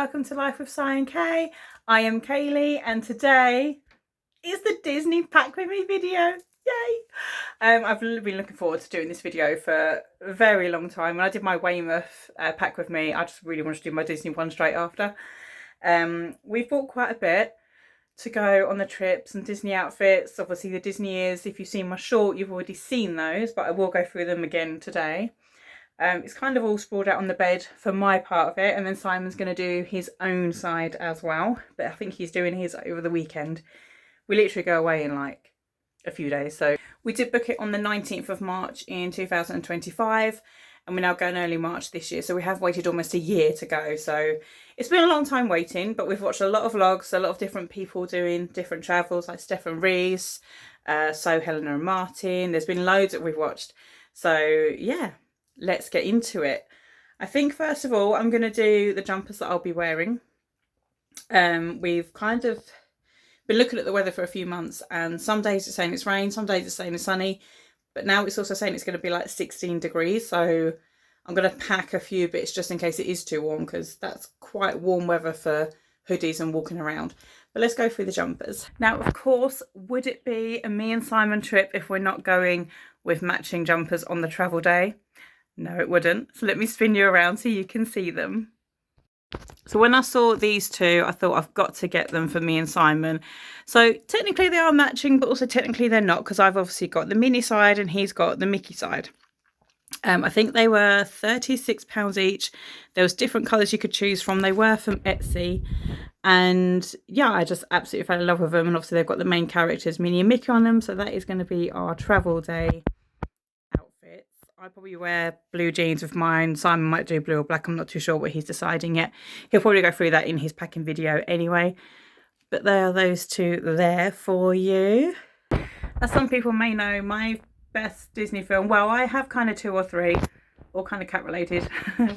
welcome to Life with Si and Kay. I am Kayleigh and today is the Disney Pack With Me video. Yay! I've been looking forward to doing this video for a very long time. When I did my Weymouth Pack With Me, I just really wanted to do my Disney one straight after. We've bought quite a bit to go on the trips and Disney outfits. Obviously the Disney ears, if you've seen my short, you've already seen those, but I will go through them again today. It's kind of all sprawled out on the bed for my part of it, and then Simon's going to do his own side as well, but I think he's doing his over the weekend. We literally go away in like a few days, so we did book it on the 19th of March in 2025, and we're now going early March this year, so we have waited almost a year to go. So it's been a long time waiting, but we've watched a lot of vlogs, a lot of different people doing different travels, like Stefan Rees, so Helena and Martin. There's been loads that we've watched, so yeah, let's get into it. I think first of all I'm going to do the jumpers that I'll be wearing. We've kind of been looking at the weather for a few months, and some days it's saying it's rain, some days it's saying it's sunny, but now it's also saying it's going to be like 16 degrees, so I'm going to pack a few bits just in case it is too warm, because that's quite warm weather for hoodies and walking around. But let's go through the jumpers. Now, of course, would it be a me and Simon trip if we're not going with matching jumpers on the travel day? No, it wouldn't. So let me spin you around so you can see them. So when I saw these two, I thought I've got to get them for me and Simon. So technically they are matching, but also technically they're not, because I've obviously got the Minnie side and he's got the Mickey side. I think they were £36 each. There was different colours you could choose from. They were from Etsy. And yeah, I just absolutely fell in love with them. And obviously they've got the main characters, Minnie and Mickey, on them. So that is going to be our travel day. I probably wear blue jeans with mine. Simon might do blue or black. I'm not too sure what he's deciding yet. He'll probably go through that in his packing video anyway. But there are those two there for you. As some people may know, my best Disney film, well, I have kind of two or three, all kind of cat related.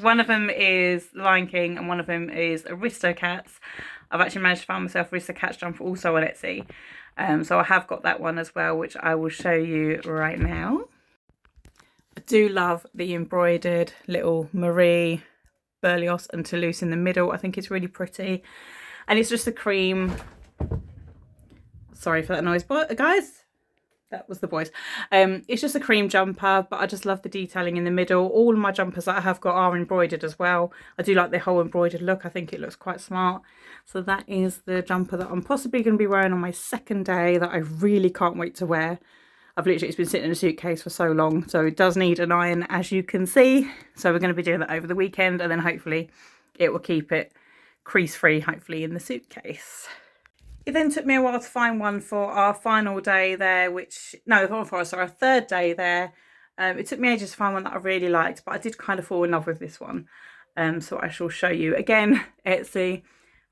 One of them is Lion King and one of them is Aristocats. I've actually managed to find myself Aristocats jumper also on Etsy. So I have got that one as well, which I will show you right now. I do love the embroidered little Marie, Berlioz and Toulouse in the middle. I think it's really pretty. And it's just a cream. Sorry for that noise, but guys, that was the boys. It's just a cream jumper, but I just love the detailing in the middle. All of my jumpers that I have got are embroidered as well. I do like the whole embroidered look. I think it looks quite smart. So that is the jumper that I'm possibly going to be wearing on my second day that I really can't wait to wear. I've literally, it's been sitting in a suitcase for so long, so it does need an iron, as you can see. So we're going to be doing that over the weekend, and then hopefully it will keep it crease free, hopefully, in the suitcase. It then took me a while to find one for our final day there, our third day there. It took me ages to find one that I really liked, but I did kind of fall in love with this one. So I shall show you. Again, Etsy.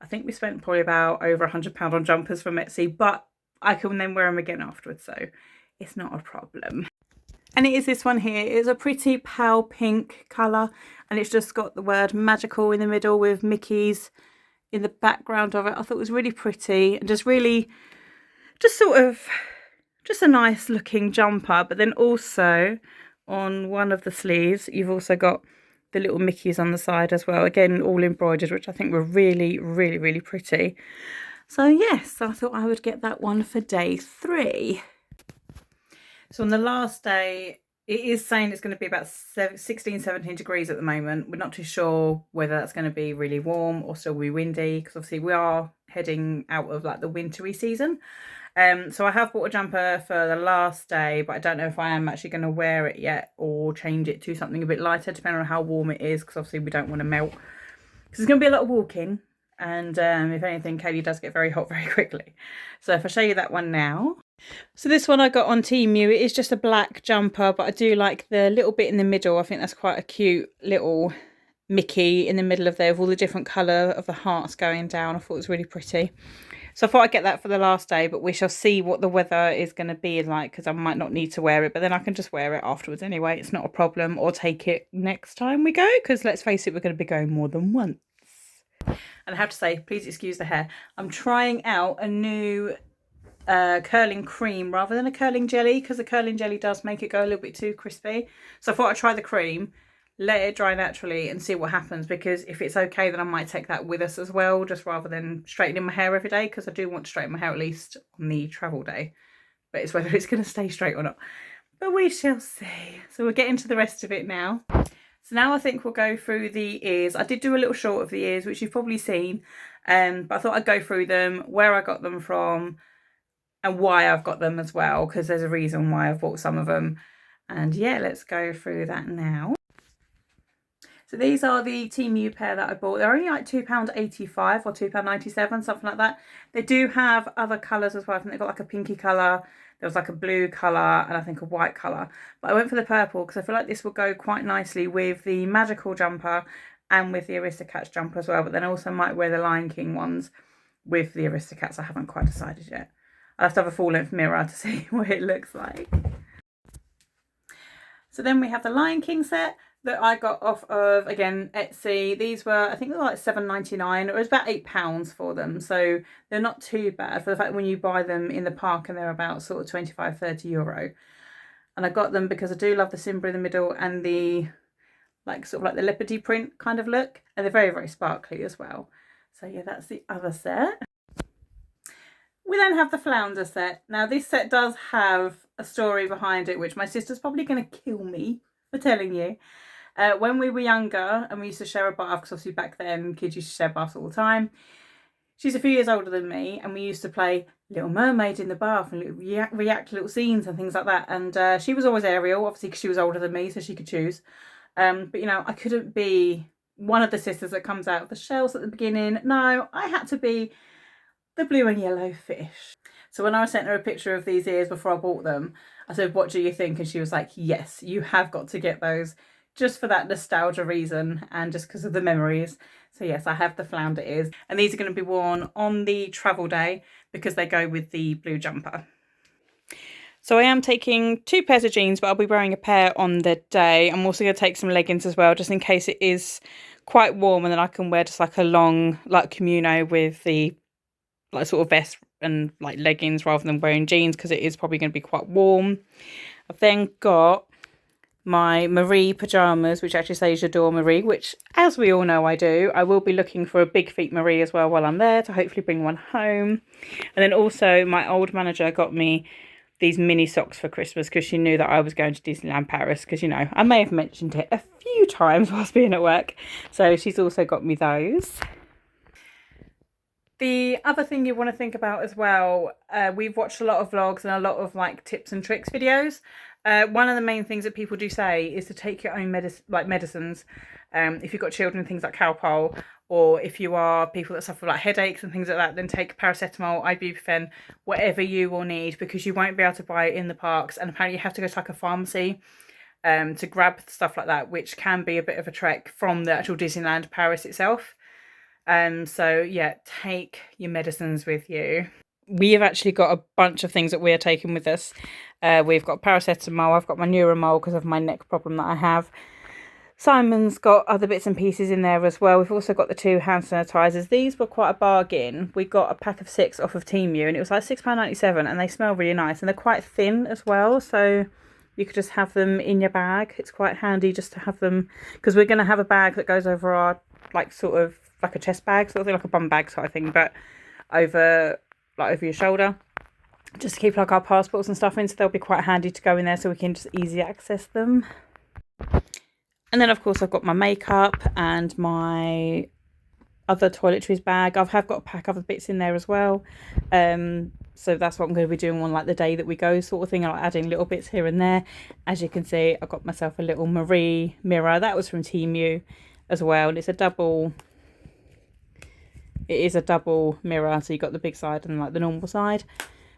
I think we spent probably about over £100 on jumpers from Etsy, but I can then wear them again afterwards, so it's not a problem. And it is this one here. It's a pretty pale pink colour, and it's just got the word magical in the middle with Mickey's in the background of it. I thought it was really pretty and just a nice looking jumper. But then also on one of the sleeves you've also got the little Mickeys on the side as well, again all embroidered, which I think were really pretty. So yes, I thought I would get that one for day 3. So on the last day, it is saying it's going to be about 16, 17 degrees at the moment. We're not too sure whether that's going to be really warm or still be windy, because obviously we are heading out of like the wintry season. So I have bought a jumper for the last day, but I don't know if I am actually going to wear it yet or change it to something a bit lighter, depending on how warm it is, because obviously we don't want to melt. Because there's going to be a lot of walking, and if anything, Kayleigh does get very hot very quickly. So if I show you that one now. So this one I got on Temu. It is just a black jumper, but I do like the little bit in the middle. I think that's quite a cute little Mickey in the middle of there with all the different colour of the hearts going down. I thought it was really pretty. So I thought I'd get that for the last day, but we shall see what the weather is going to be like, because I might not need to wear it, but then I can just wear it afterwards anyway. It's not a problem, or take it next time we go, because let's face it, we're going to be going more than once. And I have to say, please excuse the hair. I'm trying out a new curling cream rather than a curling jelly, because the curling jelly does make it go a little bit too crispy. So I thought I'd try the cream. let it dry naturally and see what happens, because if it's okay, then I might take that with us as well, just rather than straightening my hair every day, because I do want to straighten my hair at least on the travel day, but it's whether it's going to stay straight or not, but we shall see. So we'll get into the rest of it now. So now I think we'll go through the ears. I did do a little short of the ears, which you've probably seen, but I thought I'd go through them, where I got them from, and why I've got them as well, because there's a reason why I've bought some of them. And yeah, let's go through that now. So these are the Temu pair that I bought. They're only like £2.85 or £2.97, something like that. They do have other colours as well. I think they've got like a pinky colour, there was like a blue colour, and I think a white colour. But I went for the purple because I feel like this will go quite nicely with the magical jumper and with the Aristocats jumper as well. But then I also might wear the Lion King ones with the Aristocats. I haven't quite decided yet. I'll have to have a full-length mirror to see what it looks like. So then we have the Lion King set that I got off of, again, Etsy. These were, I think they were like £7.99. It was about £8 for them. So they're not too bad for the fact when you buy them in the park, and they're about sort of 25-30 euro. And I got them because I do love the Simba in the middle and the like sort of like the leopardy print kind of look. And they're very, very sparkly as well. So yeah, that's the other set. We then have the flounder set. Now this set does have a story behind it, which my sister's probably going to kill me for telling you. When we were younger and we used to share a bath, because obviously back then kids used to share baths all the time. She's a few years older than me, and we used to play Little Mermaid in the bath and react to little scenes and things like that. And she was always Ariel, obviously, because she was older than me, so she could choose. But you know, I couldn't be one of the sisters that comes out of the shells at the beginning. No, I had to be the blue and yellow fish. So when I sent her a picture of these ears before I bought them, I said, what do you think? And she was like, yes, you have got to get those, just for that nostalgia reason and just because of the memories. So yes, I have the flounder ears, and these are going to be worn on the travel day because they go with the blue jumper. So I am taking 2 pairs of jeans, but I'll be wearing a pair on the day. I'm also going to take some leggings as well, just in case it is quite warm, and then I can wear just like a long like kimono with the like sort of vest and like leggings rather than wearing jeans, because it is probably going to be quite warm. I've then got my Marie pyjamas, which actually say J'adore Marie, which, as we all know, I do. I will be looking for a big feet Marie as well while I'm there to hopefully bring one home. And then also my old manager got me these mini socks for Christmas because she knew that I was going to Disneyland Paris, because, you know, I may have mentioned it a few times whilst being at work. So she's also got me those. The other thing you want to think about as well, we've watched a lot of vlogs and a lot of like tips and tricks videos. One of the main things that people do say is to take your own medicines. If you've got children, things like Calpol, or if you are people that suffer like headaches and things like that, then take paracetamol, ibuprofen, whatever you will need, because you won't be able to buy it in the parks. And apparently you have to go to like a pharmacy to grab stuff like that, which can be a bit of a trek from the actual Disneyland Paris itself. So yeah, take your medicines with you. We have actually got a bunch of things that we are taking with us. We've got paracetamol, I've got my Neuromol because of my neck problem that I have. Simon's got other bits and pieces in there as well. We've also got the 2 hand sanitizers. These were quite a bargain. We got a pack of 6 off of Temu, and it was like £6.97, and they smell really nice, and they're quite thin as well, so you could just have them in your bag. It's quite handy just to have them, because we're going to have a bag that goes over our like sort of like a chest bag sort of thing, like a bum bag sort of thing, but over your shoulder, just to keep like our passports and stuff in. So they'll be quite handy to go in there so we can just easily access them. And then of course I've got my makeup and my other toiletries bag. I have got a pack of other bits in there as well. So that's what I'm going to be doing on like the day that we go sort of thing. I'm adding little bits here and there. As you can see, I got myself a little Marie mirror. That was from Temu as well, and it is a double mirror, so you got the big side and like the normal side.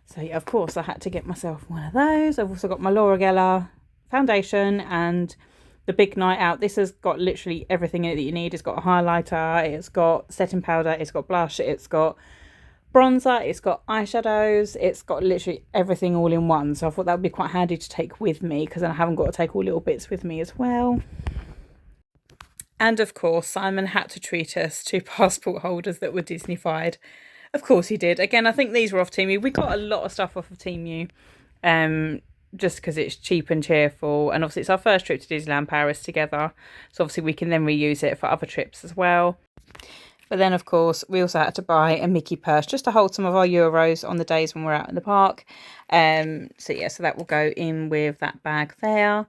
So yeah, of course I had to get myself one of those. I've also got my Laura Geller foundation and the Big Night Out. This has got literally everything in it that you need. It's got a highlighter, it's got setting powder, it's got blush, it's got bronzer, it's got eyeshadows, it's got literally everything all in one. So I thought that would be quite handy to take with me, because then I haven't got to take all little bits with me as well. And of course, Simon had to treat us to passport holders that were Disney-fied. Of course he did. Again, I think these were off Temu. We got a lot of stuff off of Temu. just because it's cheap and cheerful, and obviously it's our first trip to Disneyland Paris together, so obviously we can then reuse it for other trips as well. But then of course we also had to buy a Mickey purse just to hold some of our euros on the days when we're out in the park. So yeah, so that will go in with that bag there.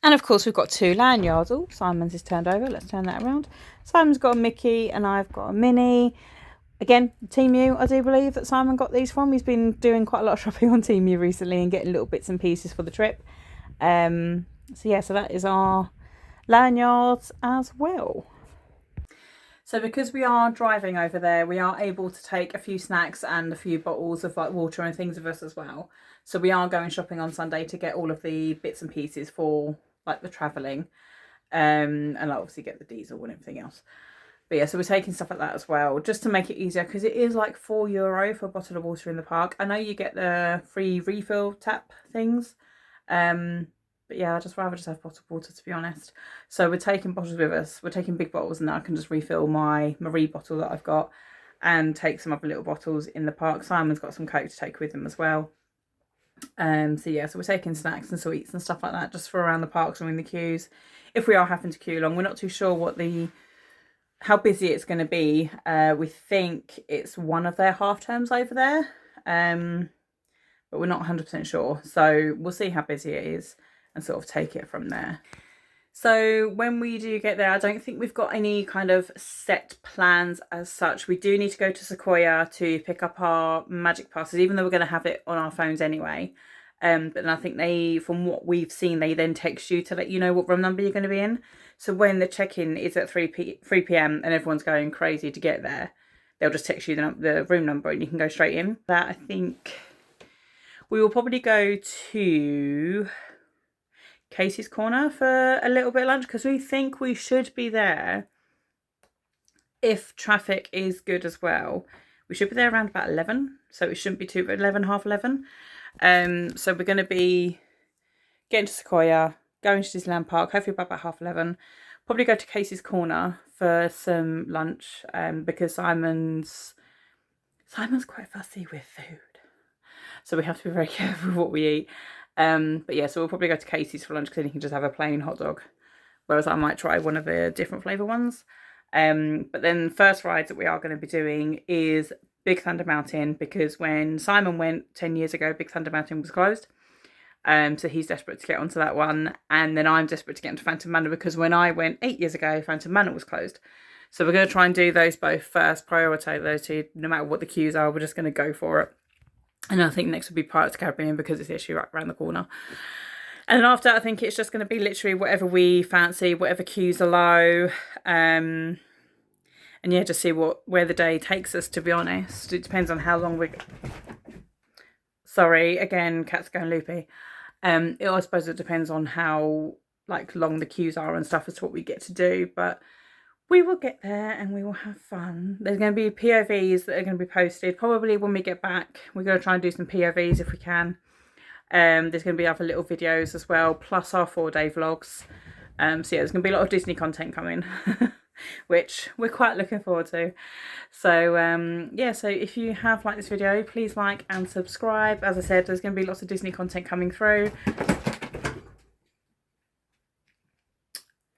And of course we've got 2 lanyards. Oh, Simon's is turned over. Let's turn that around. Simon's got a Mickey and I've got a Minnie. Again, Temu, I do believe that Simon got these from. He's been doing quite a lot of shopping on Temu recently and getting little bits and pieces for the trip. So yeah, so that is our lanyards as well. So because we are driving over there, we are able to take a few snacks and a few bottles of like water and things with us as well. So we are going shopping on Sunday to get all of the bits and pieces for like the travelling, and like, obviously get the diesel and everything else. But yeah, so we're taking stuff like that as well, just to make it easier, because it is like €4 for a bottle of water in the park. I know you get the free refill tap things, but yeah, I'd just rather just have bottled water, to be honest. So we're taking bottles with us. We're taking big bottles, and then I can just refill my Marie bottle that I've got and take some other little bottles in the park. Simon's got some Coke to take with him as well. So yeah, so we're taking snacks and sweets and stuff like that just for around the parks and in the queues. If we are having to queue long, we're not too sure how busy it's going to be. We think it's one of their half terms over there, but we're not 100% sure. So we'll see how busy it is and sort of take it from there. So when we do get there, I don't think we've got any kind of set plans as such. We do need to go to Sequoia to pick up our magic passes, even though we're going to have it on our phones anyway. But then I think from what we've seen, they then text you to let you know what room number you're going to be in. So when the check-in is at 3 p.m. and everyone's going crazy to get there, they'll just text you the room number and you can go straight in. That, I think we will probably go to Casey's Corner for a little bit of lunch, because we think we should be there, if traffic is good as well. We should be there around about 11, so it shouldn't be too 11, half 11. So we're going to be getting to Sequoia, going to Disneyland Park, hopefully by about half 11. Probably go to Casey's Corner for some lunch, because Simon's quite fussy with food, so we have to be very careful with what we eat. But yeah, so we'll probably go to Casey's for lunch, because then you can just have a plain hot dog, whereas I might try one of the different flavour ones. But then first rides that we are going to be doing is Big Thunder Mountain, because when Simon went 10 years ago, Big Thunder Mountain was closed. So he's desperate to get onto that one, and then I'm desperate to get into Phantom Manor, because when I went 8 years ago, Phantom Manor was closed. So we're going to try and do those both first, prioritise those two, no matter what the queues are. We're just going to go for it. And I think next would be Pirates of the Caribbean, because it's literally right around the corner. And then after, I think it's just going to be literally whatever we fancy, whatever queues are low. And yeah, just see where the day takes us, to be honest. It depends on how long Sorry, again, cat's going loopy. I suppose it depends on how long the queues are and stuff as to what we get to do. But we will get there and we will have fun. There's going to be POVs that are going to be posted. Probably when we get back, we're going to try and do some POVs if we can. There's going to be other little videos as well, plus our 4-day vlogs. So yeah, there's going to be a lot of Disney content coming, which we're quite looking forward to. So yeah, so if you have liked this video, please like and subscribe. As I said, there's going to be lots of Disney content coming through.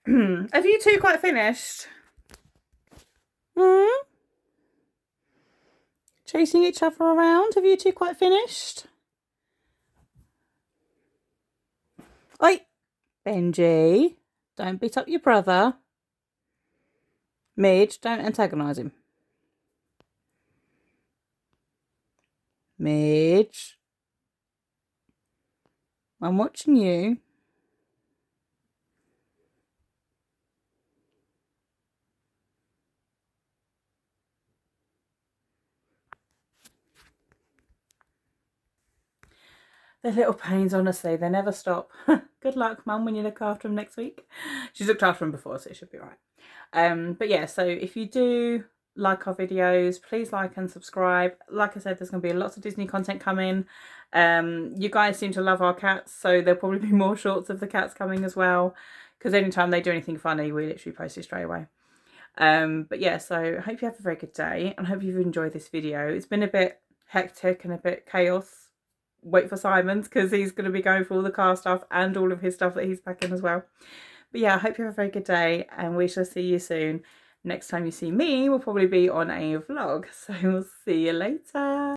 Have you two quite finished? Chasing each other around? Have you two quite finished? Oi, Benji, don't beat up your brother. Midge, don't antagonise him. Midge, I'm watching you. They're little pains, honestly. They never stop. Good luck, Mum, when you look after them next week. She's looked after them before, so it should be all right. But yeah, so if you do like our videos, please like and subscribe. Like I said, there's going to be lots of Disney content coming. You guys seem to love our cats, so there'll probably be more shorts of the cats coming as well, because anytime they do anything funny, we literally post it straight away. But yeah, so I hope you have a very good day and I hope you've enjoyed this video. It's been a bit hectic and a bit chaos wait for Simon's because he's going to be going for all the car stuff and all of his stuff that he's packing as well. But yeah, I hope you have a very good day and we shall see you soon. Next time you see me will probably be on a vlog, so we'll see you later.